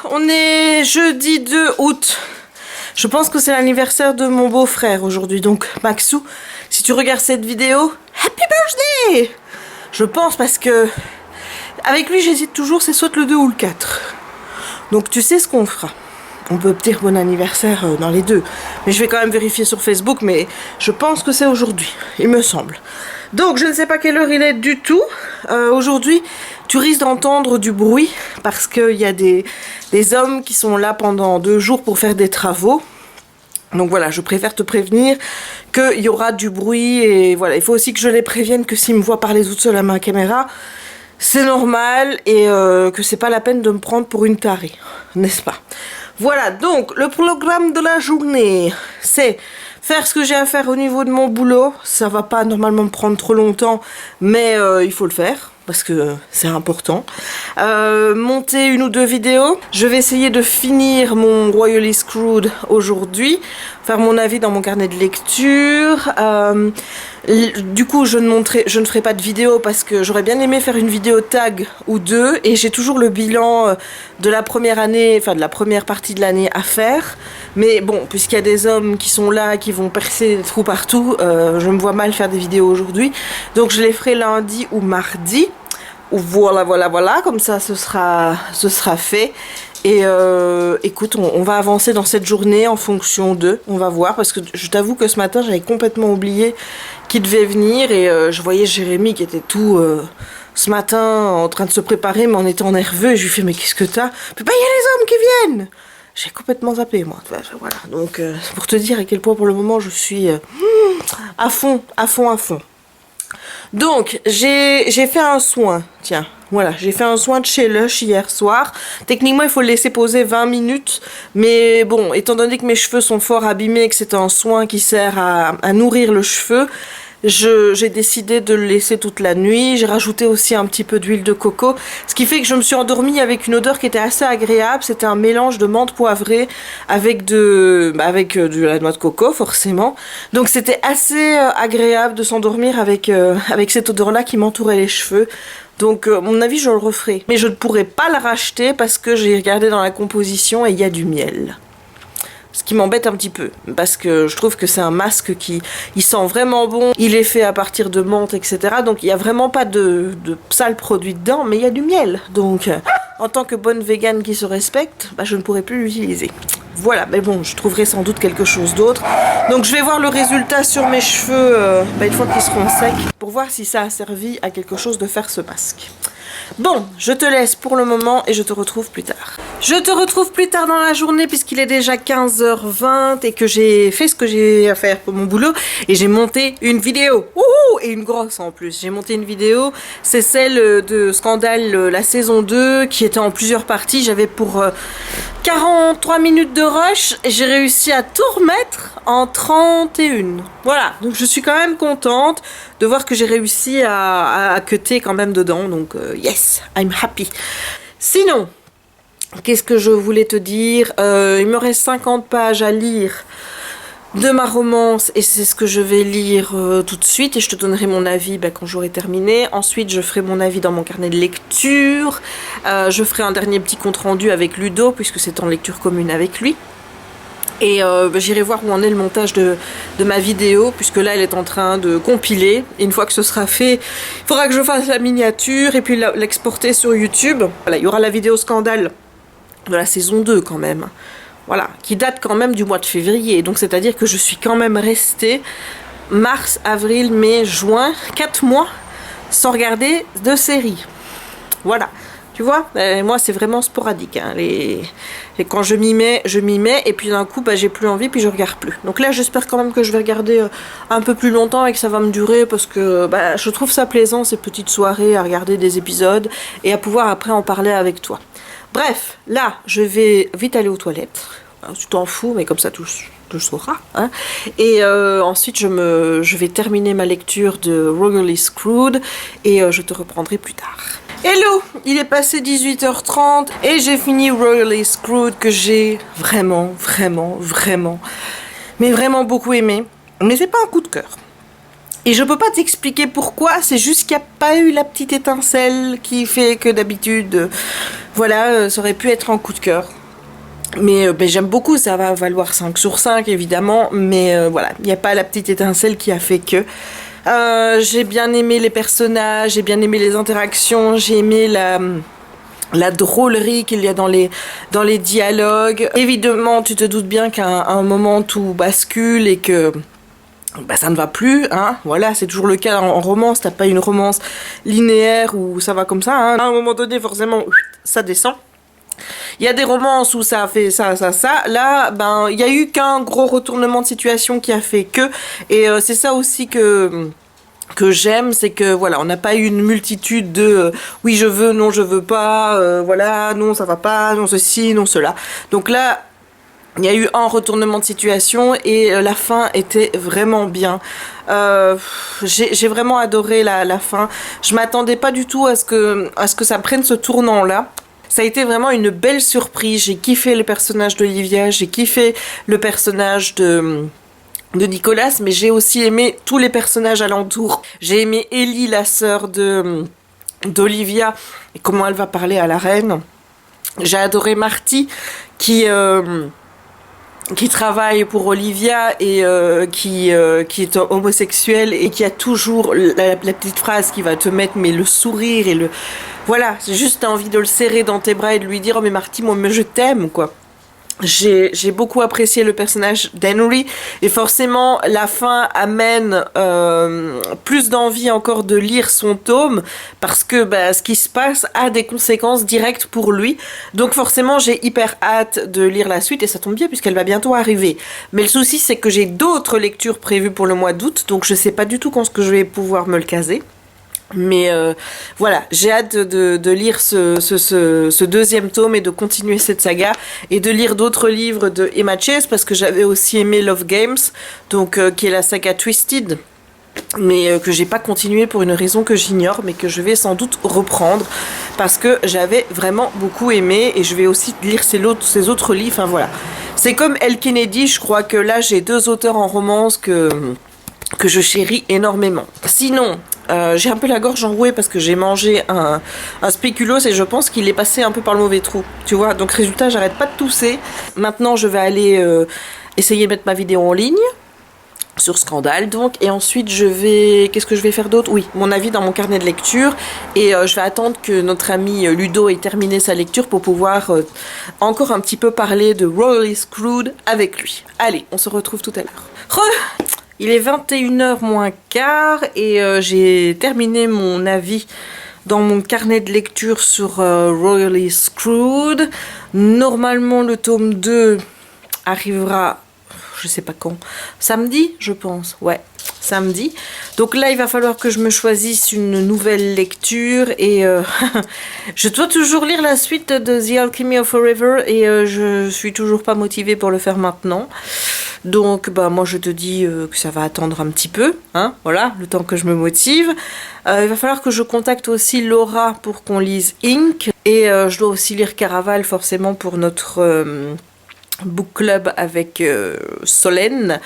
on est jeudi 2 août. Je pense que c'est l'anniversaire de mon beau-frère aujourd'hui. Donc, Maxou, si tu regardes cette vidéo, Happy Birthday! Je pense parce que avec lui, j'hésite toujours, c'est soit le 2 ou le 4. Donc, tu sais ce qu'on fera. On peut dire bon anniversaire dans les deux. Mais je vais quand même vérifier sur Facebook, mais je pense que c'est aujourd'hui, il me semble. Donc, je ne sais pas quelle heure il est du tout. Aujourd'hui, tu risques d'entendre du bruit parce qu'il y a des hommes qui sont là pendant 2 jours pour faire des travaux. Donc voilà, je préfère te prévenir qu'il y aura du bruit et voilà, il faut aussi que je les prévienne que s'ils me voient parler toute seule à ma caméra, c'est normal et que c'est pas la peine de me prendre pour une tarée, n'est-ce pas? Voilà, donc le programme de la journée, c'est faire ce que j'ai à faire au niveau de mon boulot. Ça va pas normalement me prendre trop longtemps, mais il faut le faire parce que c'est important. Monter 1 ou 2 vidéos. Je vais essayer de finir mon Royally Screwed aujourd'hui, faire mon avis dans mon carnet de lecture. Du coup, je ne ferai pas de vidéo parce que j'aurais bien aimé faire une vidéo tag ou 2 et j'ai toujours le bilan de la première année, enfin de la première partie de l'année à faire. Mais bon, puisqu'il y a des hommes qui sont là, qui vont percer des trous partout, je me vois mal faire des vidéos aujourd'hui. Donc je les ferai lundi ou mardi. Voilà, comme ça ce sera fait. Et écoute, on va avancer dans cette journée en fonction d'eux, on va voir, parce que je t'avoue que ce matin j'avais complètement oublié qu'il devait venir et je voyais Jérémy qui était tout ce matin en train de se préparer mais en étant nerveux et je lui fais mais qu'est-ce que t'as? Puis bah il y a les hommes qui viennent! J'ai complètement zappé moi, voilà, donc c'est pour te dire à quel point pour le moment je suis à fond. Donc, j'ai fait un soin, tiens, voilà, j'ai fait un soin de chez Lush hier soir. Techniquement, il faut le laisser poser 20 minutes, mais bon, étant donné que mes cheveux sont fort abîmés et que c'est un soin qui sert à nourrir le cheveu, j'ai décidé de le laisser toute la nuit. J'ai rajouté aussi un petit peu d'huile de coco, ce qui fait que je me suis endormie avec une odeur qui était assez agréable. C'était un mélange de menthe poivrée avec de la noix de coco forcément. Donc c'était assez agréable de s'endormir avec cette odeur-là qui m'entourait les cheveux. Donc à mon avis je le referai. Mais je ne pourrai pas la racheter parce que j'ai regardé dans la composition et il y a du miel. Ce qui m'embête un petit peu, parce que je trouve que c'est un masque il sent vraiment bon, il est fait à partir de menthe, etc. Donc il n'y a vraiment pas de sales produits dedans, mais il y a du miel. Donc en tant que bonne végane qui se respecte, bah, je ne pourrai plus l'utiliser. Voilà, mais bon, je trouverai sans doute quelque chose d'autre. Donc je vais voir le résultat sur mes cheveux une fois qu'ils seront secs, pour voir si ça a servi à quelque chose de faire ce masque. Bon, je te laisse pour le moment et je te retrouve plus tard. Je te retrouve plus tard dans la journée puisqu'il est déjà 15h20 et que j'ai fait ce que j'ai à faire pour mon boulot et j'ai monté une vidéo. Ouhou, et une grosse en plus. J'ai monté une vidéo, c'est celle de Scandale, la saison 2 qui était en plusieurs parties. J'avais pour 43 minutes de rush et j'ai réussi à tout remettre en 31. Voilà, donc je suis quand même contente de voir que j'ai réussi à cutter quand même dedans. Donc yes, I'm happy. Sinon, qu'est-ce que je voulais te dire? Il me reste 50 pages à lire de ma romance et c'est ce que je vais lire tout de suite et je te donnerai mon avis quand j'aurai terminé. Ensuite je ferai mon avis dans mon carnet de lecture, je ferai un dernier petit compte rendu avec Ludo puisque c'est en lecture commune avec lui et j'irai voir où en est le montage de ma vidéo puisque là elle est en train de compiler et une fois que ce sera fait il faudra que je fasse la miniature et puis l'exporter sur YouTube. Voilà, il y aura la vidéo Scandale de la saison 2 quand même. Voilà, qui date quand même du mois de février. Donc c'est-à-dire que je suis quand même restée mars, avril, mai, juin, 4 mois sans regarder de série. Voilà, tu vois, moi c'est vraiment sporadique. Hein. Et quand je m'y mets, et puis d'un coup j'ai plus envie, puis je regarde plus. Donc là j'espère quand même que je vais regarder un peu plus longtemps et que ça va me durer parce que je trouve ça plaisant ces petites soirées à regarder des épisodes et à pouvoir après en parler avec toi. Bref, là, je vais vite aller aux toilettes. Tu t'en fous, mais comme ça, tu le sauras. Hein. Et ensuite, je vais terminer ma lecture de Royally Screwed et je te reprendrai plus tard. Hello, il est passé 18h30 et j'ai fini Royally Screwed que j'ai vraiment beaucoup aimé. Mais c'est pas un coup de cœur. Et je peux pas t'expliquer pourquoi, c'est juste qu'il n'y a pas eu la petite étincelle qui fait que d'habitude Voilà, ça aurait pu être un coup de cœur. Mais ben, j'aime beaucoup, ça va valoir 5 sur 5 évidemment, mais voilà, il n'y a pas la petite étincelle qui a fait que. J'ai bien aimé les personnages, j'ai bien aimé les interactions, j'ai aimé la drôlerie qu'il y a dans les dialogues. Évidemment, tu te doutes bien qu'à un moment tout bascule et que bah, ça ne va plus, hein. Voilà, c'est toujours le cas en romance, t'as pas une romance linéaire où ça va comme ça, hein. À un moment donné, forcément, ça descend. Il y a des romances où ça a fait ça. Là, ben, il y a eu qu'un gros retournement de situation qui a fait que. Et c'est ça aussi que j'aime, c'est que voilà, on n'a pas eu une multitude de oui je veux, non je veux pas, voilà, non ça va pas, non ceci, non cela. Donc là, il y a eu un retournement de situation et la fin était vraiment bien. J'ai vraiment adoré la fin. Je m'attendais pas du tout à ce que ça prenne ce tournant-là. Ça a été vraiment une belle surprise. J'ai kiffé le personnage d'Olivia, j'ai kiffé le personnage de Nicolas, mais j'ai aussi aimé tous les personnages alentours. J'ai aimé Ellie, la sœur d'Olivia, et comment elle va parler à la reine. J'ai adoré Marty, qui travaille pour Olivia et qui est homosexuel et qui a toujours la petite phrase qui va te mettre mais le sourire et le... Voilà, c'est juste t'as envie de le serrer dans tes bras et de lui dire « Oh mais Marty, moi mais je t'aime, quoi ». J'ai beaucoup apprécié le personnage d'Henry et forcément la fin amène plus d'envie encore de lire son tome parce que bah, ce qui se passe a des conséquences directes pour lui, donc forcément j'ai hyper hâte de lire la suite et ça tombe bien puisqu'elle va bientôt arriver. Mais le souci c'est que j'ai d'autres lectures prévues pour le mois d'août, donc je sais pas du tout quand je vais pouvoir me le caser. Mais voilà, j'ai hâte de lire ce deuxième tome et de continuer cette saga et de lire d'autres livres de Emma Chase parce que j'avais aussi aimé Love Games, donc qui est la saga Twisted, mais que j'ai pas continué pour une raison que j'ignore, mais que je vais sans doute reprendre parce que j'avais vraiment beaucoup aimé et je vais aussi lire ces autres livres. Enfin voilà, c'est comme Elle Kennedy, je crois que là j'ai deux auteurs en romance que je chéris énormément. Sinon, j'ai un peu la gorge enrouée parce que j'ai mangé un spéculoos et je pense qu'il est passé un peu par le mauvais trou. Tu vois, donc résultat, j'arrête pas de tousser. Maintenant, je vais aller essayer de mettre ma vidéo en ligne sur Scandale, donc, et ensuite je vais... Qu'est-ce que je vais faire d'autre? Oui, mon avis dans mon carnet de lecture, et je vais attendre que notre ami Ludo ait terminé sa lecture pour pouvoir encore un petit peu parler de Royally Screwed avec lui. Allez, on se retrouve tout à l'heure. Il est 21h moins quart et j'ai terminé mon avis dans mon carnet de lecture sur Royally Screwed. Normalement, le tome 2 arrivera, je sais pas quand, samedi, je pense. Ouais, samedi. Donc là, il va falloir que je me choisisse une nouvelle lecture et je dois toujours lire la suite de The Alchemy of Forever et je suis toujours pas motivée pour le faire maintenant. Donc, bah, moi, je te dis que ça va attendre un petit peu, hein, voilà, le temps que je me motive. Il va falloir que je contacte aussi Laura pour qu'on lise Ink. Et je dois aussi lire Caraval, forcément, pour notre book club avec Solène,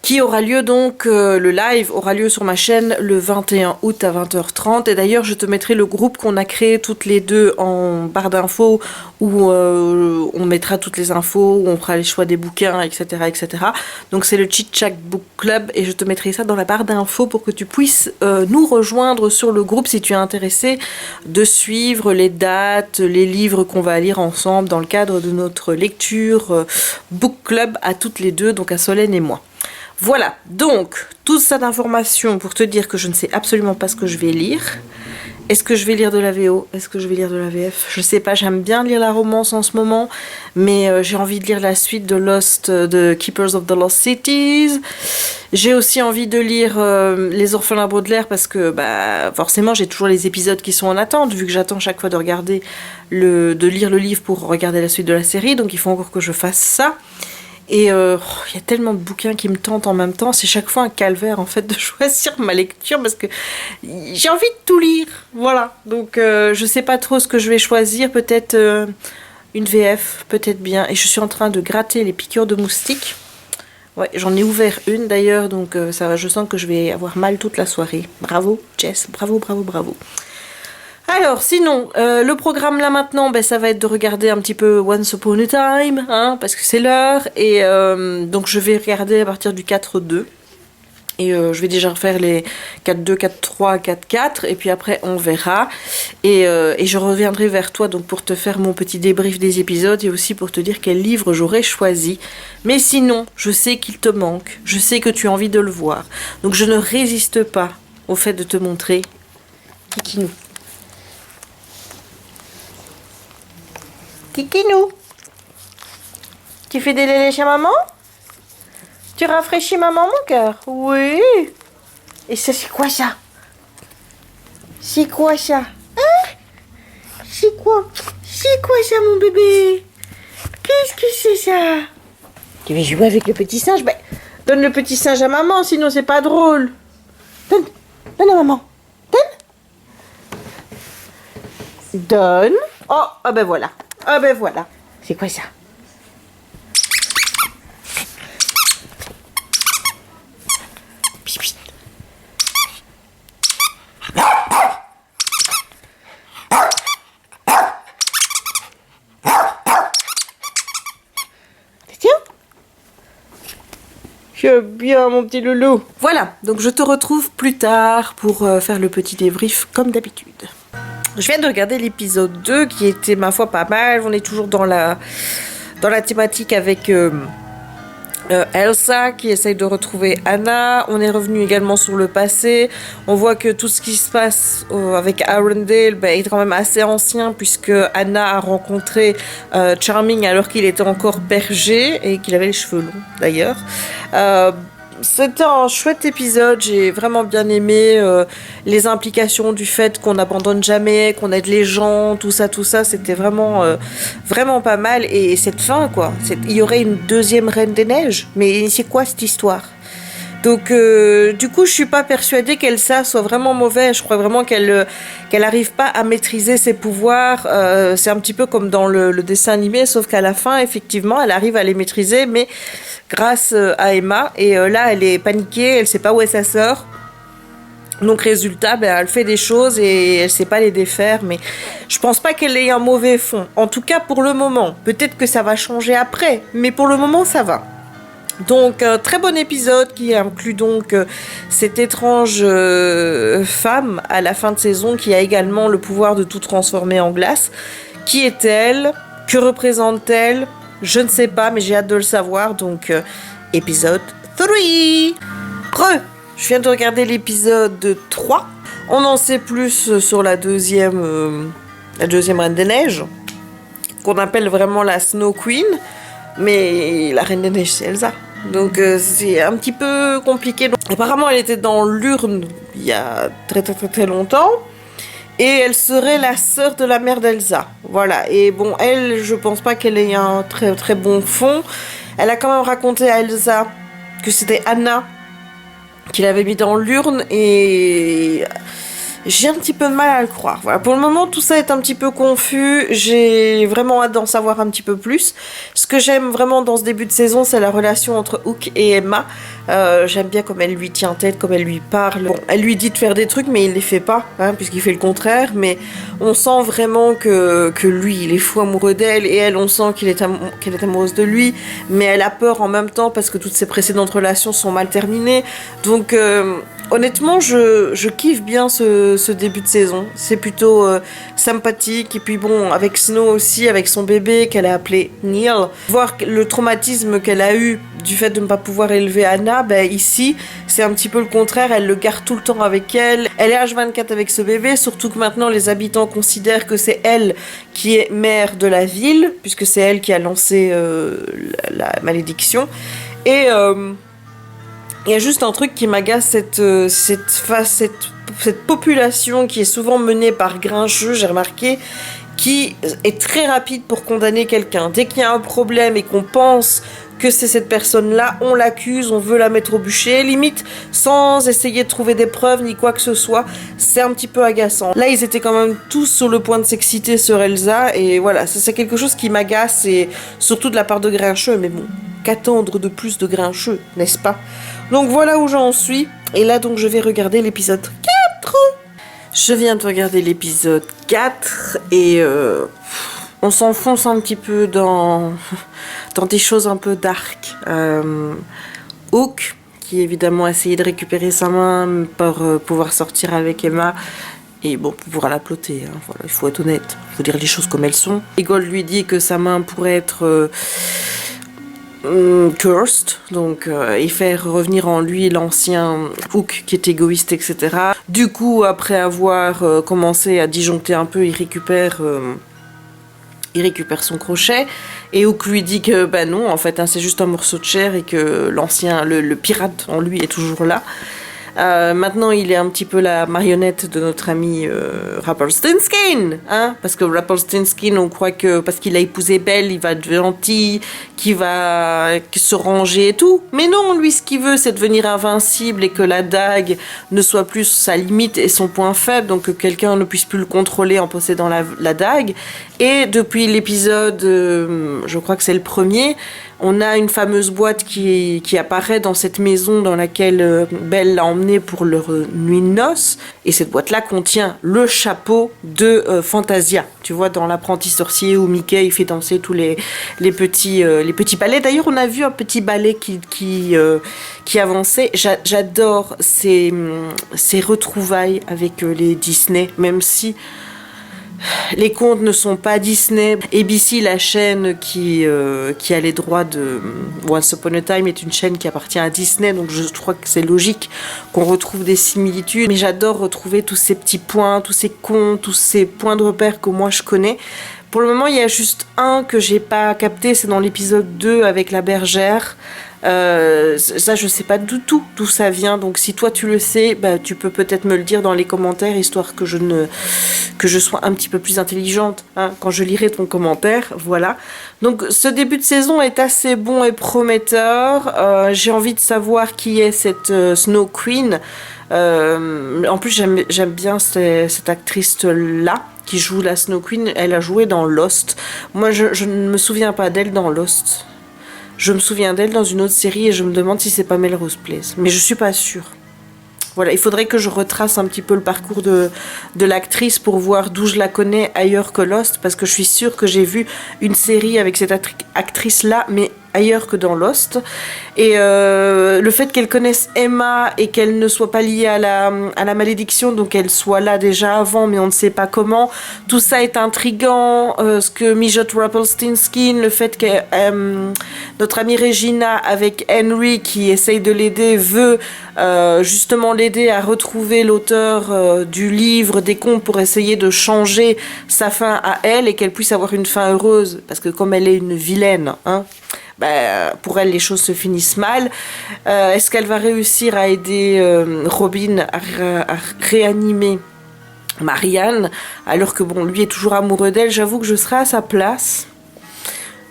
qui aura lieu donc, le live aura lieu sur ma chaîne le 21 août à 20h30. Et d'ailleurs, je te mettrai le groupe qu'on a créé toutes les deux en barre d'infos, où on mettra toutes les infos, où on fera les choix des bouquins, etc. etc. Donc c'est le Chit Chat Book Club, et je te mettrai ça dans la barre d'infos pour que tu puisses nous rejoindre sur le groupe si tu es intéressé de suivre les dates, les livres qu'on va lire ensemble dans le cadre de notre lecture Book Club à toutes les deux, donc à Solène et moi. Voilà, donc, toute cette information pour te dire que je ne sais absolument pas ce que je vais lire. Est-ce que je vais lire de la VO? Est-ce que je vais lire de la VF? Je sais pas, j'aime bien lire la romance en ce moment, mais j'ai envie de lire la suite de Lost, de Keepers of the Lost Cities. J'ai aussi envie de lire Les Orphelins Baudelaire parce que, bah, forcément, j'ai toujours les épisodes qui sont en attente, vu que j'attends chaque fois de lire le livre pour regarder la suite de la série, donc il faut encore que je fasse ça. Et y a tellement de bouquins qui me tentent en même temps, c'est chaque fois un calvaire en fait de choisir ma lecture parce que j'ai envie de tout lire, voilà. Donc je sais pas trop ce que je vais choisir, peut-être une VF, peut-être bien. Et je suis en train de gratter les piqûres de moustiques. Ouais, j'en ai ouvert une d'ailleurs, donc ça, je sens que je vais avoir mal toute la soirée. Bravo Jess, bravo, bravo, bravo. Alors, sinon, le programme là maintenant, ben, ça va être de regarder un petit peu Once Upon a Time, hein, parce que c'est l'heure. Et donc, je vais regarder à partir du 4-2. Et je vais déjà refaire les 4-2, 4-3, 4-4. Et puis après, on verra. Et je reviendrai vers toi donc pour te faire mon petit débrief des épisodes et aussi pour te dire quel livre j'aurais choisi. Mais sinon, je sais qu'il te manque. Je sais que tu as envie de le voir. Donc, je ne résiste pas au fait de te montrer Kikinou. Kikinou, tu fais des lélés chez maman? Tu rafraîchis maman, mon cœur? Oui. Et ça, c'est quoi ça? C'est quoi ça? Hein? C'est quoi? C'est quoi ça, mon bébé? Qu'est-ce que c'est ça? Tu veux jouer avec le petit singe? Ben, donne le petit singe à maman, sinon c'est pas drôle. Donne à maman. Donne. Oh, ah ben voilà. Ah ben voilà. C'est quoi ça? Tiens. J'aime bien mon petit loulou. Voilà, donc je te retrouve plus tard pour faire le petit débrief comme d'habitude. Je viens de regarder l'épisode 2 qui était ma foi pas mal. On est toujours dans la thématique avec Elsa qui essaye de retrouver Anna. On est revenu également sur le passé. On voit que tout ce qui se passe avec Arendelle est quand même assez ancien puisque Anna a rencontré Charming alors qu'il était encore berger et qu'il avait les cheveux longs d'ailleurs. C'était un chouette épisode, j'ai vraiment bien aimé les implications du fait qu'on n'abandonne jamais, qu'on aide les gens, tout ça, c'était vraiment, vraiment pas mal. Et cette fin, quoi, il y aurait une deuxième Reine des Neiges, mais c'est quoi cette histoire? Donc, du coup, je suis pas persuadée qu'Elsa soit vraiment mauvaise. Je crois vraiment qu'elle arrive pas à maîtriser ses pouvoirs. C'est un petit peu comme dans le dessin animé, sauf qu'à la fin, effectivement, elle arrive à les maîtriser, mais grâce à Emma. Et là, elle est paniquée, elle sait pas où est sa sœur. Donc, résultat, elle fait des choses et elle sait pas les défaire. Mais je pense pas qu'elle ait un mauvais fond. En tout cas, pour le moment. Peut-être que ça va changer après, mais pour le moment, ça va. Donc, très bon épisode qui inclut donc cette étrange femme à la fin de saison qui a également le pouvoir de tout transformer en glace. Qui est-elle? Que représente-t-elle? Je ne sais pas, mais j'ai hâte de le savoir. Donc, épisode 3. Je viens de regarder l'épisode 3. On en sait plus sur la deuxième Reine des Neiges, qu'on appelle vraiment la Snow Queen. Mais la Reine des Neiges, c'est Elsa. Donc c'est un petit peu compliqué. Donc, apparemment, elle était dans l'urne il y a très longtemps. Et elle serait la sœur de la mère d'Elsa. Voilà. Et bon, elle, je pense pas qu'elle ait un très bon fond. Elle a quand même raconté à Elsa que c'était Anna qui l'avait mis dans l'urne. Et j'ai un petit peu de mal à le croire. Voilà, pour le moment, tout ça est un petit peu confus. J'ai vraiment hâte d'en savoir un petit peu plus. Ce que j'aime vraiment dans ce début de saison, c'est la relation entre Hook et Emma. J'aime bien comme elle lui tient tête, comme elle lui parle. Bon, elle lui dit de faire des trucs, mais il les fait pas, hein, puisqu'il fait le contraire. Mais on sent vraiment que lui, il est fou amoureux d'elle, et elle, on sent qu'elle est amoureuse de lui. Mais elle a peur en même temps parce que toutes ses précédentes relations sont mal terminées. Donc honnêtement, je kiffe bien ce début de saison. C'est plutôt sympathique. Et puis bon, avec Snow aussi, avec son bébé qu'elle a appelé Neil, voir le traumatisme qu'elle a eu du fait de ne pas pouvoir élever Anna, ici, c'est un petit peu le contraire. Elle le garde tout le temps avec elle. Elle est H24 avec ce bébé, surtout que maintenant, les habitants considèrent que c'est elle qui est mère de la ville, puisque c'est elle qui a lancé la malédiction. Et il y a juste un truc qui m'agace, cette population qui est souvent menée par grincheux, j'ai remarqué, qui est très rapide pour condamner quelqu'un. Dès qu'il y a un problème et qu'on pense que c'est cette personne-là, on l'accuse, on veut la mettre au bûcher, limite sans essayer de trouver des preuves ni quoi que ce soit. C'est un petit peu agaçant. Là, ils étaient quand même tous sur le point de s'exciter sur Elsa, et voilà, ça c'est quelque chose qui m'agace, et surtout de la part de grincheux, mais bon, qu'attendre de plus de grincheux, n'est-ce pas? Donc voilà où j'en suis, et là donc je vais regarder l'épisode 4. Je viens de regarder l'épisode 4 et on s'enfonce un petit peu dans des choses un peu dark. Hook, qui évidemment a essayé de récupérer sa main pour pouvoir sortir avec Emma. Et bon, pour pouvoir la ploter, hein, voilà, il faut être honnête, il faut dire les choses comme elles sont. Et Gold lui dit que sa main pourrait être cursed, donc et faire revenir en lui l'ancien Hook qui est égoïste, etc. Du coup, après avoir commencé à disjoncter un peu, il récupère son crochet et Hook lui dit que bah non, en fait, hein, c'est juste un morceau de chair et que l'ancien, le pirate en lui est toujours là. Maintenant, il est un petit peu la marionnette de notre ami Rumpelstiltskin, hein, parce que Rumpelstiltskin, on croit que parce qu'il a épousé Belle, il va être gentil, qu'il va se ranger et tout. Mais non, lui, ce qu'il veut, c'est devenir invincible et que la dague ne soit plus sa limite et son point faible, donc que quelqu'un ne puisse plus le contrôler en possédant la dague. Et depuis l'épisode, je crois que c'est le premier, on a une fameuse boîte qui apparaît dans cette maison dans laquelle Belle l'a emmenée pour leur nuit de noces. Et cette boîte-là contient le chapeau de Fantasia. Tu vois, dans l'apprenti sorcier où Mickey il fait danser tous les petits ballets. D'ailleurs, on a vu un petit ballet qui avançait. J'adore ces retrouvailles avec les Disney, même si les contes ne sont pas Disney. ABC, la chaîne qui a les droits de Once Upon a Time, est une chaîne qui appartient à Disney, donc je crois que c'est logique qu'on retrouve des similitudes. Mais j'adore retrouver tous ces petits points, tous ces contes, tous ces points de repère que moi je connais. Pour le moment, il y a juste un que j'ai pas capté, c'est dans l'épisode 2 avec la bergère. Ça, je sais pas du tout d'où ça vient, donc si toi tu le sais, bah, tu peux peut-être me le dire dans les commentaires, histoire que je sois un petit peu plus intelligente, hein, quand je lirai ton commentaire, voilà. Donc ce début de saison est assez bon et prometteur. J'ai envie de savoir qui est cette Snow Queen. En plus, j'aime bien cette actrice-là qui joue la Snow Queen. Elle a joué dans Lost. Moi, je ne me souviens pas d'elle dans Lost. Je me souviens d'elle dans une autre série et je me demande si c'est pas Melrose Place. Mais je suis pas sûre. Voilà, il faudrait que je retrace un petit peu le parcours de l'actrice pour voir d'où je la connais ailleurs que Lost, parce que je suis sûre que j'ai vu une série avec cette actrice-là, mais ailleurs que dans Lost. Et le fait qu'elle connaisse Emma et qu'elle ne soit pas liée à la malédiction, donc qu'elle soit là déjà avant, mais on ne sait pas comment, tout ça est intriguant. Ce que mijote Rumpelstiltskin, le fait que notre amie Regina avec Henry qui essaye de l'aider veut justement l'aider à retrouver l'auteur du livre des contes pour essayer de changer sa fin à elle et qu'elle puisse avoir une fin heureuse, parce que comme elle est une vilaine, hein, pour elle les choses se finissent mal. Est-ce qu'elle va réussir à aider Robin à réanimer Marianne, alors que bon, lui est toujours amoureux d'elle? J'avoue que je serais à sa place.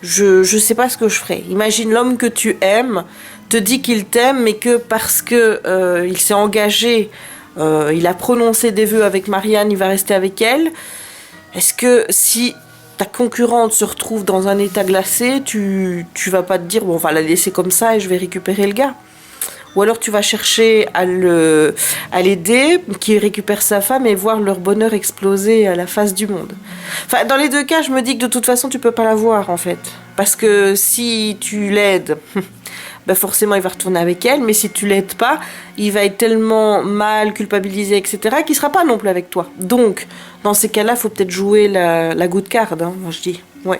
Je sais pas ce que je ferais. Imagine l'homme que tu aimes te dit qu'il t'aime, mais que parce que il s'est engagé, il a prononcé des vœux avec Marianne, il va rester avec elle. Est-ce que si ta concurrente se retrouve dans un état glacé, tu vas pas te dire bon, on va la laisser comme ça et je vais récupérer le gars? Ou alors tu vas chercher à l'aider, qu'il récupère sa femme et voir leur bonheur exploser à la face du monde. Enfin, dans les deux cas, je me dis que de toute façon, tu peux pas la voir, en fait. Parce que si tu l'aides, ben forcément, il va retourner avec elle. Mais si tu l'aides pas, il va être tellement mal culpabilisé, etc., qu'il sera pas non plus avec toi. Donc, dans ces cas-là, faut peut-être jouer la good card, hein, moi je dis. Ouais.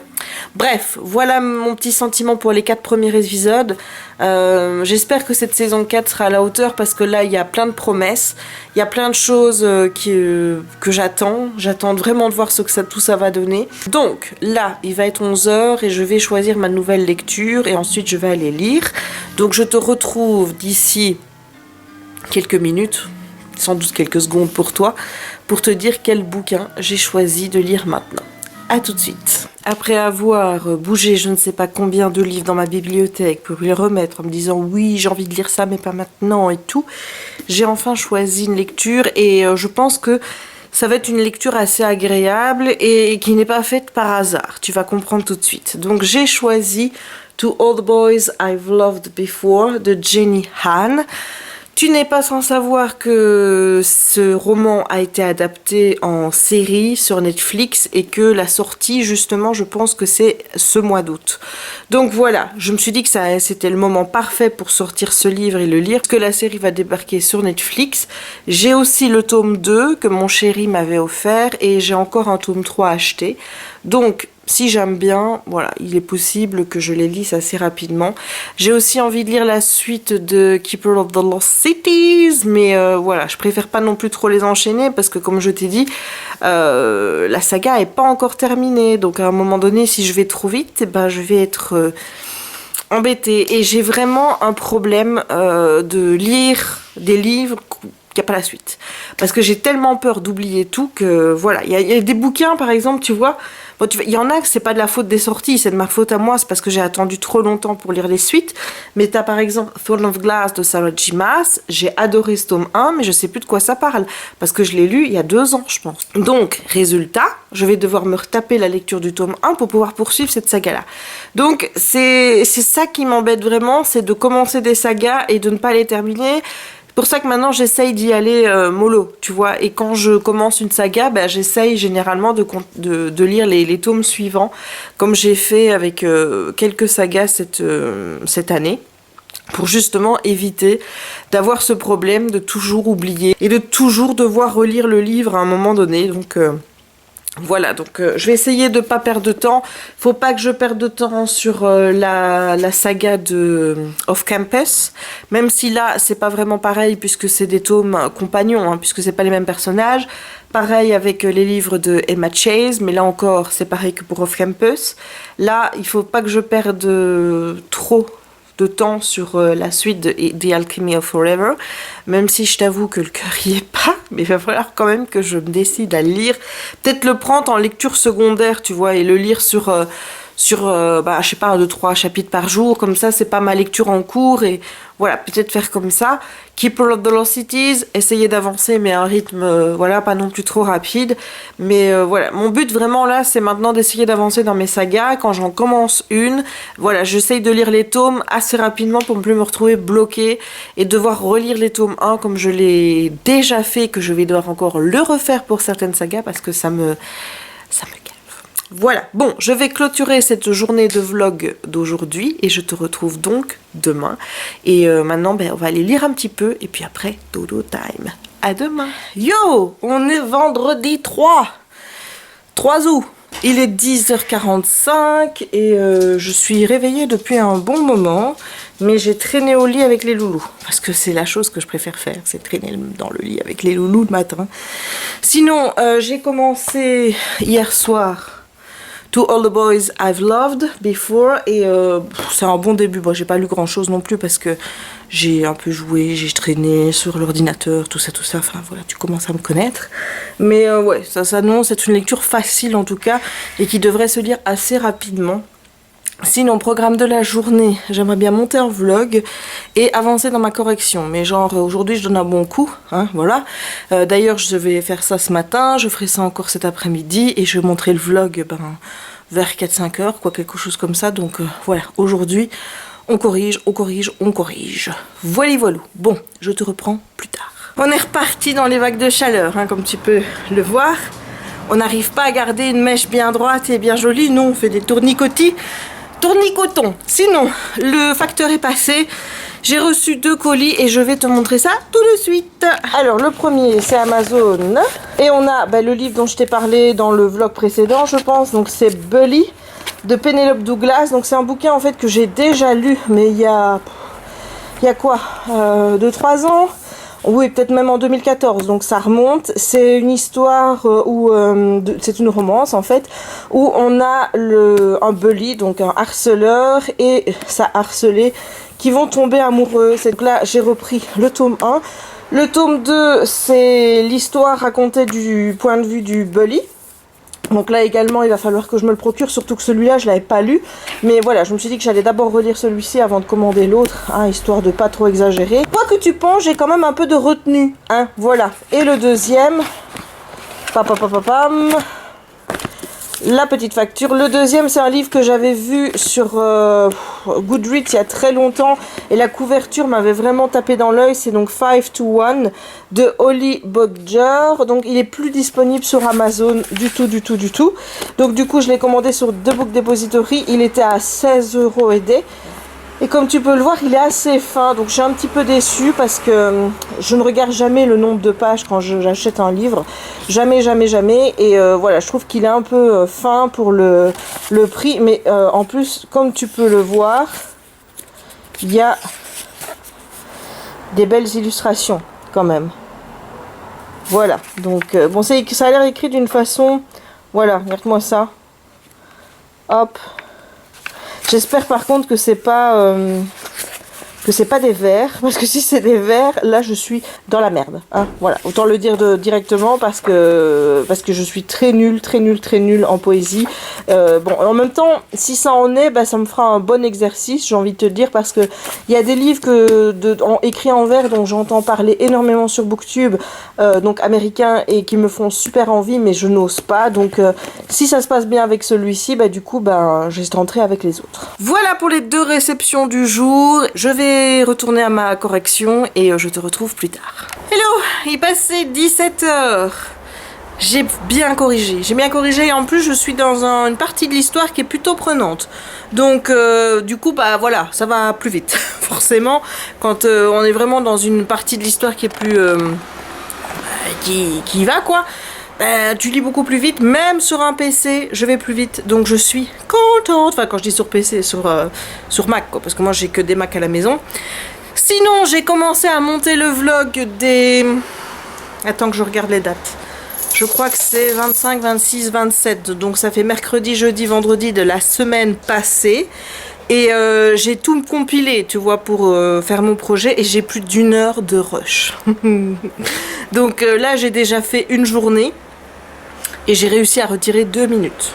Bref, voilà mon petit sentiment pour les 4 premiers épisodes. J'espère que cette saison 4 sera à la hauteur, parce que là, il y a plein de promesses. Il y a plein de choses que j'attends. J'attends vraiment de voir ce que tout ça va donner. Donc, là, il va être 11h et je vais choisir ma nouvelle lecture et ensuite je vais aller lire. Donc, je te retrouve d'ici quelques minutes, sans doute quelques secondes pour toi, pour te dire quel bouquin j'ai choisi de lire maintenant. A tout de suite. Après avoir bougé je ne sais pas combien de livres dans ma bibliothèque pour les remettre en me disant oui, j'ai envie de lire ça mais pas maintenant et tout, j'ai enfin choisi une lecture et je pense que ça va être une lecture assez agréable et qui n'est pas faite par hasard. Tu vas comprendre tout de suite. Donc j'ai choisi To All the Boys I've Loved Before de Jenny Han. Tu n'es pas sans savoir que ce roman a été adapté en série sur Netflix et que la sortie, justement, je pense que c'est ce mois d'août. Donc voilà, je me suis dit que c'était le moment parfait pour sortir ce livre et le lire, parce que la série va débarquer sur Netflix. J'ai aussi le tome 2 que mon chéri m'avait offert et j'ai encore un tome 3 acheté. Donc, si j'aime bien, voilà, il est possible que je les lise assez rapidement. J'ai aussi envie de lire la suite de Keeper of the Lost Cities, mais voilà, je préfère pas non plus trop les enchaîner parce que comme je t'ai dit, la saga est pas encore terminée. Donc à un moment donné, si je vais trop vite, eh ben, je vais être embêtée. Et j'ai vraiment un problème de lire des livres qu'il n'y a pas la suite. Parce que j'ai tellement peur d'oublier tout que voilà, il y a des bouquins par exemple, tu vois. Bon, il y en a que c'est pas de la faute des sorties, c'est de ma faute à moi, c'est parce que j'ai attendu trop longtemps pour lire les suites. Mais t'as par exemple Throne of Glass de Sarah J. Maas, j'ai adoré ce tome 1, mais je sais plus de quoi ça parle, parce que je l'ai lu il y a 2 ans, je pense. Donc, résultat, je vais devoir me retaper la lecture du tome 1 pour pouvoir poursuivre cette saga-là. Donc, c'est ça qui m'embête vraiment, c'est de commencer des sagas et de ne pas les terminer. C'est pour ça que maintenant j'essaye d'y aller mollo, tu vois, et quand je commence une saga, bah, j'essaye généralement de lire les tomes suivants, comme j'ai fait avec quelques sagas cette année, pour justement éviter d'avoir ce problème de toujours oublier et de toujours devoir relire le livre à un moment donné, donc... Voilà, donc je vais essayer de pas perdre de temps. Faut pas que je perde de temps sur la saga de Off Campus, même si là c'est pas vraiment pareil puisque c'est des tomes compagnons, hein, puisque c'est pas les mêmes personnages. Pareil avec les livres de Emma Chase, mais là encore c'est pareil que pour Off Campus. Là, il faut pas que je perde trop de temps sur la suite de The Alchemy of Forever, même si je t'avoue que le cœur y est pas, mais il va falloir quand même que je me décide à le lire, peut-être le prendre en lecture secondaire, tu vois, et le lire sur je sais pas, 2-3 chapitres par jour, comme ça c'est pas ma lecture en cours, et voilà, peut-être faire comme ça. Keeper of the Lost Cities, essayer d'avancer mais à un rythme voilà, pas non plus trop rapide, mais voilà, mon but vraiment là c'est maintenant d'essayer d'avancer dans mes sagas. Quand j'en commence une, voilà, j'essaye de lire les tomes assez rapidement pour ne plus me retrouver bloquée et devoir relire les tomes 1 comme je l'ai déjà fait, que je vais devoir encore le refaire pour certaines sagas parce que ça me voilà, bon, je vais clôturer cette journée de vlog d'aujourd'hui et je te retrouve donc demain. Et maintenant, on va aller lire un petit peu et puis après, dodo time. À demain. Yo, on est vendredi 3 août. Il est 10h45 et je suis réveillée depuis un bon moment, mais j'ai traîné au lit avec les loulous. Parce que c'est la chose que je préfère faire, c'est traîner dans le lit avec les loulous le matin. Sinon, j'ai commencé hier soir To All the Boys I've Loved Before et c'est un bon début. Bon, j'ai pas lu grand chose non plus parce que j'ai un peu joué, j'ai traîné sur l'ordinateur, tout ça, enfin voilà, tu commences à me connaître. Mais ouais, ça s'annonce, c'est une lecture facile en tout cas et qui devrait se lire assez rapidement. Sinon, programme de la journée, j'aimerais bien monter un vlog et avancer dans ma correction. Mais genre, aujourd'hui, je donne un bon coup, hein, voilà. D'ailleurs, je vais faire ça ce matin, je ferai ça encore cet après-midi et je vais montrer le vlog vers 4-5 heures, quoi, quelque chose comme ça. Donc voilà, aujourd'hui, on corrige. Voilà. Bon, je te reprends plus tard. On est reparti dans les vagues de chaleur, hein, comme tu peux le voir. On n'arrive pas à garder une mèche bien droite et bien jolie. Nous, on fait des tournicotons. Sinon, le facteur est passé. J'ai reçu 2 colis et je vais te montrer ça tout de suite. Alors, le premier, c'est Amazon. Et on a le livre dont je t'ai parlé dans le vlog précédent, je pense. Donc, c'est Bully de Penelope Douglas. Donc, c'est un bouquin, en fait, que j'ai déjà lu. Mais il y a quoi 2-3 ans. Oui, peut-être même en 2014, donc ça remonte. C'est une histoire c'est une romance en fait, où on a un bully, donc un harceleur et sa harcelée qui vont tomber amoureux. Donc là, j'ai repris le tome 1. Le tome 2, c'est l'histoire racontée du point de vue du bully. Donc là également, il va falloir que je me le procure, surtout que celui-là, je l'avais pas lu. Mais voilà, je me suis dit que j'allais d'abord relire celui-ci avant de commander l'autre, hein, histoire de pas trop exagérer. Quoi que tu penses, j'ai quand même un peu de retenue, hein, voilà. Et le deuxième, la petite facture. Le deuxième, c'est un livre que j'avais vu sur Goodreads il y a très longtemps et la couverture m'avait vraiment tapé dans l'œil. C'est donc 5 to 1 de Holly Bodger. Donc il est plus disponible sur Amazon du tout. Donc du coup je l'ai commandé sur The Book Depository. Il était à 16 € et des. Et comme tu peux le voir, il est assez fin, donc je suis un petit peu déçue parce que je ne regarde jamais le nombre de pages quand j'achète un livre. Jamais. Et voilà, je trouve qu'il est un peu fin pour le prix. Mais en plus, comme tu peux le voir, il y a des belles illustrations quand même. Voilà, donc bon, ça a l'air écrit d'une façon... Voilà, regarde-moi ça. Hop. J'espère par contre que c'est pas des vers, parce que si c'est des vers, là je suis dans la merde. Hein, voilà, autant le dire directement parce que je suis très nulle en poésie. Bon, en même temps, si ça en est, bah, ça me fera un bon exercice, j'ai envie de te dire, parce que il y a des livres écrits en vers dont j'entends parler énormément sur Booktube, donc américains, et qui me font super envie, mais je n'ose pas. Donc, si ça se passe bien avec celui-ci, bah du coup, bah, je tenterai avec les autres. Voilà pour les 2 réceptions du jour. Je vais retourner à ma correction et je te retrouve plus tard. Hello, il passait 17 h. J'ai bien corrigé. Et en plus je suis dans une partie de l'histoire qui est plutôt prenante. Donc du coup bah voilà, ça va plus vite. Forcément, quand on est vraiment dans une partie de l'histoire qui est plus qui va quoi. Tu lis beaucoup plus vite, même sur un PC, je vais plus vite, donc je suis contente. Enfin, quand je dis sur PC, sur Mac, quoi, parce que moi j'ai que des Mac à la maison. Sinon, j'ai commencé à monter le vlog des... Attends que je regarde les dates. Je crois que c'est 25, 26, 27, donc ça fait mercredi, jeudi, vendredi de la semaine passée. Et j'ai tout compilé, tu vois, pour faire mon projet, et j'ai plus d'1 heure de rush. Donc là, j'ai déjà fait une journée. Et j'ai réussi à retirer 2 minutes.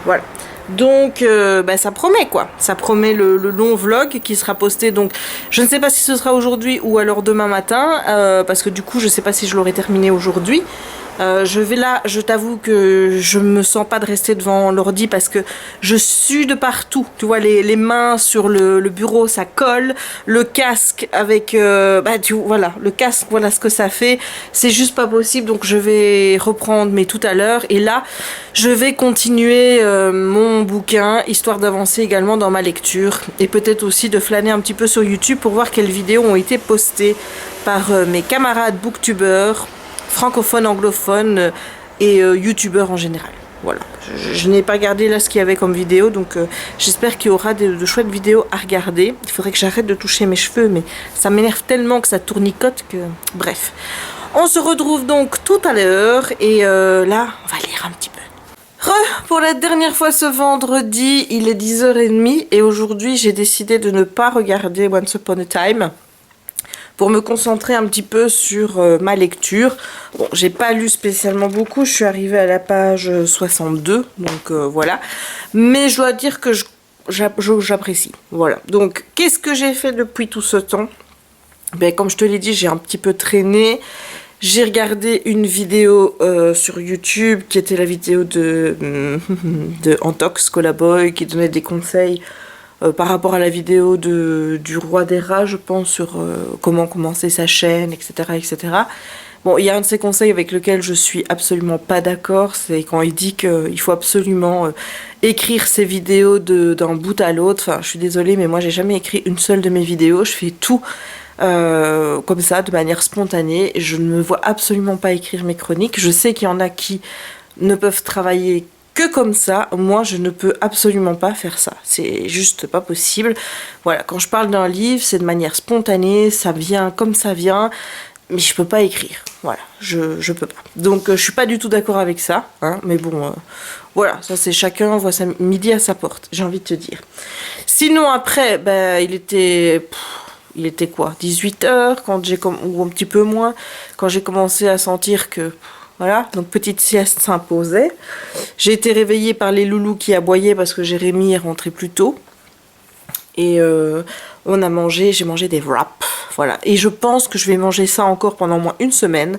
Voilà. Donc, bah, ça promet quoi. Ça promet le long vlog qui sera posté. Donc, je ne sais pas si ce sera aujourd'hui ou alors demain matin. Parce que du coup, je ne sais pas si je l'aurai terminé aujourd'hui. Je t'avoue que je me sens pas de rester devant l'ordi parce que je sue de partout. Tu vois, les mains sur le bureau, ça colle. Le casque avec, voilà, le casque, voilà ce que ça fait. C'est juste pas possible. Donc je vais reprendre, mais tout à l'heure. Et là, je vais continuer mon bouquin, histoire d'avancer également dans ma lecture. Et peut-être aussi de flâner un petit peu sur YouTube pour voir quelles vidéos ont été postées par mes camarades booktubeurs, francophones, anglophones et youtubeurs en général. Voilà, je n'ai pas regardé là ce qu'il y avait comme vidéo, donc j'espère qu'il y aura de chouettes vidéos à regarder. Il faudrait que j'arrête de toucher mes cheveux, mais ça m'énerve tellement que ça tournicote que... Bref, on se retrouve donc tout à l'heure et là, on va lire un petit peu. Pour la dernière fois ce vendredi, il est 10h30 et aujourd'hui j'ai décidé de ne pas regarder Once Upon a Time pour me concentrer un petit peu sur ma lecture. Bon, j'ai pas lu spécialement beaucoup, je suis arrivée à la page 62, donc voilà. Mais je dois dire que j'apprécie, voilà. Donc, qu'est-ce que j'ai fait depuis tout ce temps? Ben, comme je te l'ai dit, j'ai un petit peu traîné. J'ai regardé une vidéo sur YouTube qui était la vidéo de Antox Colaboy qui donnait des conseils par rapport à la vidéo du Roi des Rats, je pense, sur comment commencer sa chaîne, etc., etc. Bon, il y a un de ses conseils avec lequel je suis absolument pas d'accord, c'est quand il dit qu'il faut absolument écrire ses vidéos d'un bout à l'autre. Enfin, je suis désolée, mais moi j'ai jamais écrit une seule de mes vidéos, je fais tout comme ça, de manière spontanée. Je ne me vois absolument pas écrire mes chroniques. Je sais qu'il y en a qui ne peuvent travailler que comme ça. Moi, je ne peux absolument pas faire ça. C'est juste pas possible. Voilà, quand je parle d'un livre, c'est de manière spontanée, ça vient comme ça vient, mais je peux pas écrire. Voilà, je peux pas. Donc, je suis pas du tout d'accord avec ça, hein, mais bon... voilà, ça c'est chacun voit sa midi à sa porte, j'ai envie de te dire. Sinon, après, ben, il était quoi, 18h quand ou un petit peu moins, quand j'ai commencé à sentir que, voilà, donc petite sieste s'imposait. J'ai été réveillée par les loulous qui aboyaient parce que Jérémy est rentré plus tôt. Et j'ai mangé des wraps, voilà. Et je pense que je vais manger ça encore pendant au moins une semaine,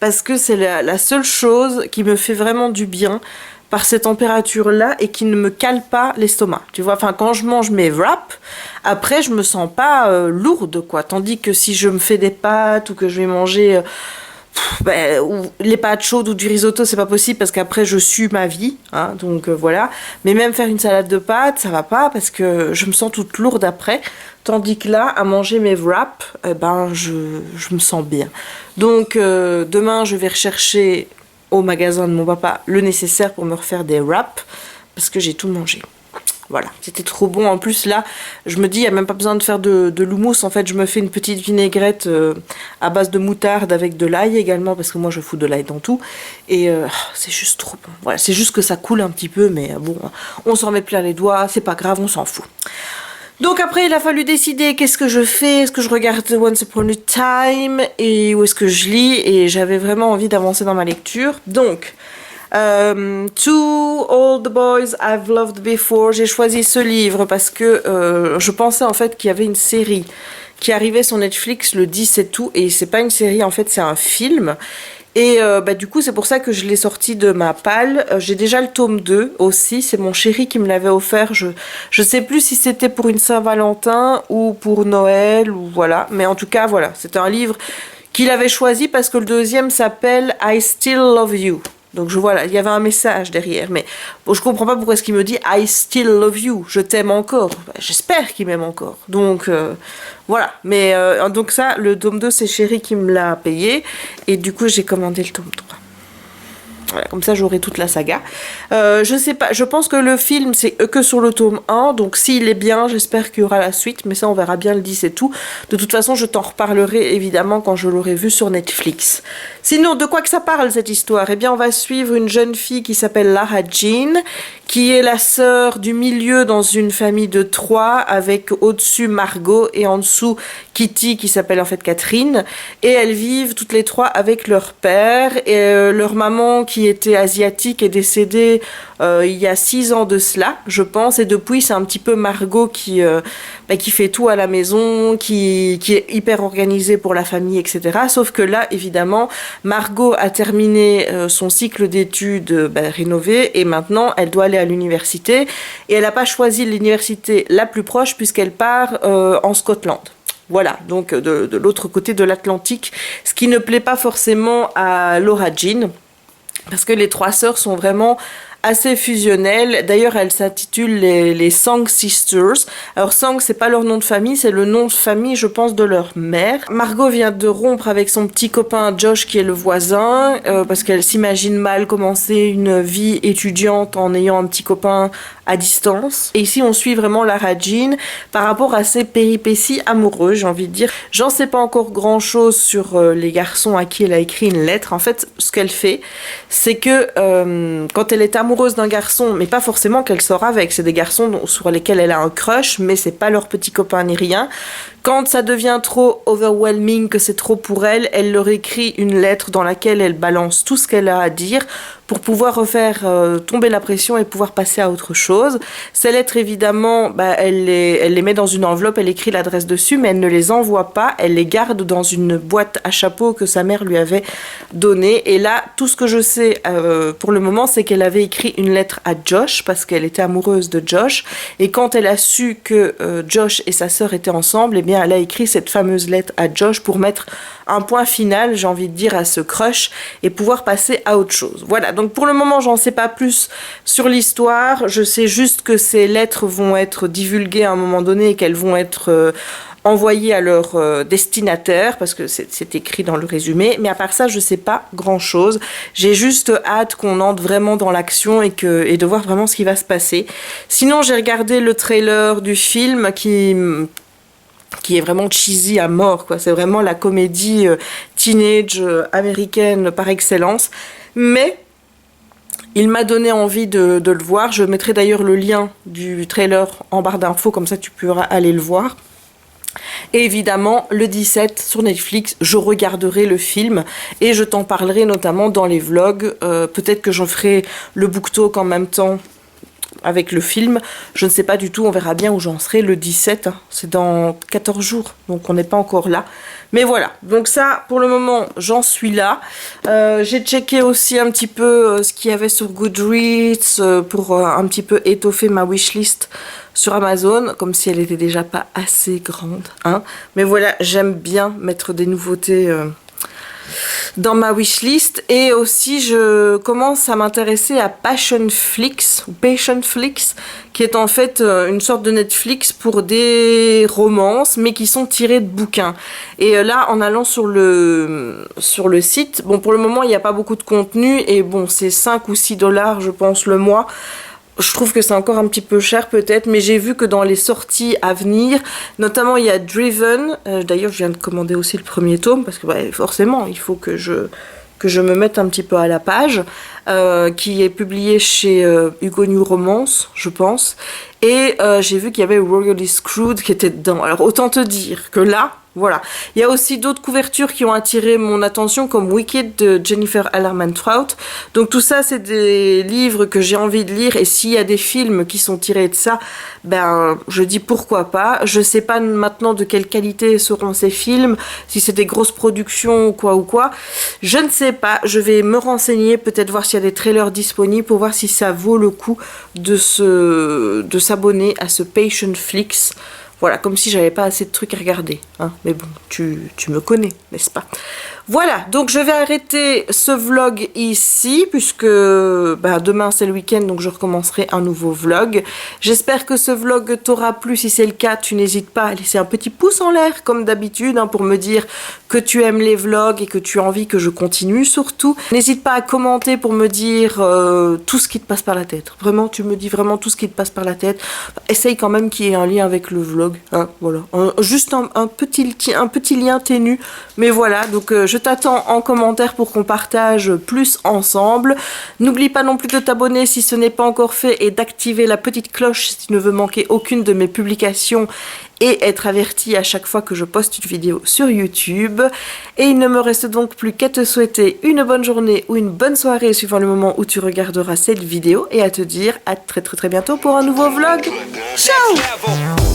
parce que c'est la seule chose qui me fait vraiment du bien par ces températures-là et qui ne me cale pas l'estomac. Tu vois, enfin, quand je mange mes wraps, après, je me sens pas lourde, quoi. Tandis que si je me fais des pâtes ou que je vais manger ou les pâtes chaudes ou du risotto, c'est pas possible parce qu'après, je sue ma vie, hein, donc voilà. Mais même faire une salade de pâtes, ça va pas parce que je me sens toute lourde après. Tandis que là, à manger mes wraps, je me sens bien. Donc, demain, je vais rechercher au magasin de mon papa le nécessaire pour me refaire des wraps parce que j'ai tout mangé. Voilà, c'était trop bon. En plus là, je me dis, il n'y a même pas besoin de faire de l'houmous. En fait, je me fais une petite vinaigrette à base de moutarde avec de l'ail également parce que moi je fous de l'ail dans tout. Et c'est juste trop bon. Voilà, c'est juste que ça coule un petit peu, mais bon, on s'en met plein les doigts, c'est pas grave, on s'en fout. Donc après, il a fallu décider qu'est-ce que je fais, est-ce que je regarde Once Upon a Time et où est-ce que je lis, et j'avais vraiment envie d'avancer dans ma lecture. Donc, To All the Boys I've Loved Before, j'ai choisi ce livre parce que je pensais en fait qu'il y avait une série qui arrivait sur Netflix le 17 août, et c'est pas une série en fait, c'est un film. Et du coup, c'est pour ça que je l'ai sorti de ma palle. J'ai déjà le tome 2 aussi. C'est mon chéri qui me l'avait offert. Je sais plus si c'était pour une Saint-Valentin ou pour Noël ou voilà. Mais en tout cas, voilà. C'était un livre qu'il avait choisi parce que le deuxième s'appelle I Still Love You. Donc voilà, il y avait un message derrière, mais bon, je comprends pas pourquoi est-ce qu'il me dit I still love you, je t'aime encore. J'espère qu'il m'aime encore. Donc voilà, mais donc ça, le tome 2, c'est Chéri qui me l'a payé, et du coup j'ai commandé le tome 3. Voilà, comme ça j'aurai toute la saga. Je sais pas, je pense que le film c'est que sur le tome 1, donc s'il est bien, j'espère qu'il y aura la suite, mais ça on verra bien le 10 et tout. De toute façon, je t'en reparlerai évidemment quand je l'aurai vu sur Netflix. Sinon, de quoi que ça parle cette histoire? Eh bien, on va suivre une jeune fille qui s'appelle Lara Jean, qui est la sœur du milieu dans une famille de 3, avec au-dessus Margot et en dessous Kitty qui s'appelle en fait Catherine, et elles vivent toutes les 3 avec leur père, et leur maman qui était asiatique est décédée il y a 6 ans de cela, je pense, et depuis c'est un petit peu Margot qui fait tout à la maison, qui est hyper organisée pour la famille, etc. Sauf que là, évidemment, Margot a terminé son cycle d'études rénové, et maintenant elle doit aller à l'université, et elle n'a pas choisi l'université la plus proche puisqu'elle part en Scotland. Voilà, donc de l'autre côté de l'Atlantique, ce qui ne plaît pas forcément à Lara Jean, parce que les 3 sœurs sont vraiment assez fusionnelles. D'ailleurs, elles s'intitulent les Sang Sisters. Alors Sang, c'est pas leur nom de famille, c'est le nom de famille, je pense, de leur mère. Margot vient de rompre avec son petit copain Josh, qui est le voisin, parce qu'elle s'imagine mal commencer une vie étudiante en ayant un petit copain à distance. Et ici, on suit vraiment Lara Jean par rapport à ses péripéties amoureuses, j'ai envie de dire. J'en sais pas encore grand-chose sur les garçons à qui elle a écrit une lettre. En fait, ce qu'elle fait, c'est que quand elle est amoureuse d'un garçon, mais pas forcément qu'elle sort avec, c'est des garçons sur lesquels elle a un crush, mais c'est pas leur petit copain ni rien. Quand ça devient trop overwhelming, que c'est trop pour elle, elle leur écrit une lettre dans laquelle elle balance tout ce qu'elle a à dire pour pouvoir refaire tomber la pression et pouvoir passer à autre chose. Ces lettres, évidemment, elle les met dans une enveloppe, elle écrit l'adresse dessus, mais elle ne les envoie pas, elle les garde dans une boîte à chapeau que sa mère lui avait donnée. Et là, tout ce que je sais pour le moment, c'est qu'elle avait écrit une lettre à Josh, parce qu'elle était amoureuse de Josh, et quand elle a su que Josh et sa sœur étaient ensemble, eh bien, elle a écrit cette fameuse lettre à Josh pour mettre un point final, j'ai envie de dire, à ce crush et pouvoir passer à autre chose. Voilà, donc pour le moment, j'en sais pas plus sur l'histoire. Je sais juste que ces lettres vont être divulguées à un moment donné et qu'elles vont être envoyées à leur destinataire, parce que c'est écrit dans le résumé. Mais à part ça, je sais pas grand-chose. J'ai juste hâte qu'on entre vraiment dans l'action et de voir vraiment ce qui va se passer. Sinon, j'ai regardé le trailer du film qui est vraiment cheesy à mort, quoi. C'est vraiment la comédie teenage américaine par excellence. Mais il m'a donné envie de le voir. Je mettrai d'ailleurs le lien du trailer en barre d'infos, comme ça tu pourras aller le voir. Et évidemment, le 17 sur Netflix, je regarderai le film et je t'en parlerai notamment dans les vlogs. Peut-être que j'en ferai le book talk en même temps avec le film. Je ne sais pas du tout, on verra bien où j'en serai le 17. Hein. C'est dans 14 jours, donc on n'est pas encore là. Mais voilà, donc ça, pour le moment, j'en suis là. J'ai checké aussi un petit peu ce qu'il y avait sur Goodreads pour un petit peu étoffer ma wishlist sur Amazon, comme si elle était déjà pas assez grande. Hein. Mais voilà, j'aime bien mettre des nouveautés dans ma wishlist. Et aussi, je commence à m'intéresser à Passionflix, qui est en fait une sorte de Netflix pour des romances, mais qui sont tirées de bouquins. Et là, en allant sur le site, bon, pour le moment, il n'y a pas beaucoup de contenu, et bon, c'est 5 ou 6 dollars, je pense, le mois. Je trouve que c'est encore un petit peu cher peut-être, mais j'ai vu que dans les sorties à venir, notamment il y a Driven, d'ailleurs je viens de commander aussi le premier tome, parce que bah, forcément il faut que je me mette un petit peu à la page, qui est publié chez Hugo New Romance, je pense, et j'ai vu qu'il y avait Royally Screwed qui était dedans. Alors autant te dire que là, voilà. Il y a aussi d'autres couvertures qui ont attiré mon attention, comme Wicked de Jennifer Ellerman-Trout. Donc tout ça, c'est des livres que j'ai envie de lire, et s'il y a des films qui sont tirés de ça, ben je dis pourquoi pas. Je sais pas maintenant de quelle qualité seront ces films, si c'est des grosses productions ou quoi. Je ne sais pas, je vais me renseigner, peut-être voir s'il y a des trailers disponibles pour voir si ça vaut le coup de s'abonner à ce Passionflix. Voilà, comme si j'avais pas assez de trucs à regarder. Hein. Mais bon, tu me connais, n'est-ce pas? Voilà, donc je vais arrêter ce vlog ici, puisque bah, demain c'est le week-end, donc je recommencerai un nouveau vlog. J'espère que ce vlog t'aura plu. Si c'est le cas, tu n'hésites pas à laisser un petit pouce en l'air, comme d'habitude, hein, pour me dire que tu aimes les vlogs et que tu as envie que je continue surtout. N'hésite pas à commenter pour me dire tout ce qui te passe par la tête. Vraiment, tu me dis vraiment tout ce qui te passe par la tête. Essaye quand même qu'il y ait un lien avec le vlog. Hein, voilà. Juste un petit lien ténu. Mais voilà, donc je t'attends en commentaire pour qu'on partage plus ensemble. N'oublie pas non plus de t'abonner si ce n'est pas encore fait et d'activer la petite cloche si tu ne veux manquer aucune de mes publications et être averti à chaque fois que je poste une vidéo sur YouTube. Et il ne me reste donc plus qu'à te souhaiter une bonne journée ou une bonne soirée suivant le moment où tu regarderas cette vidéo, et à te dire à très bientôt pour un nouveau vlog. Ciao!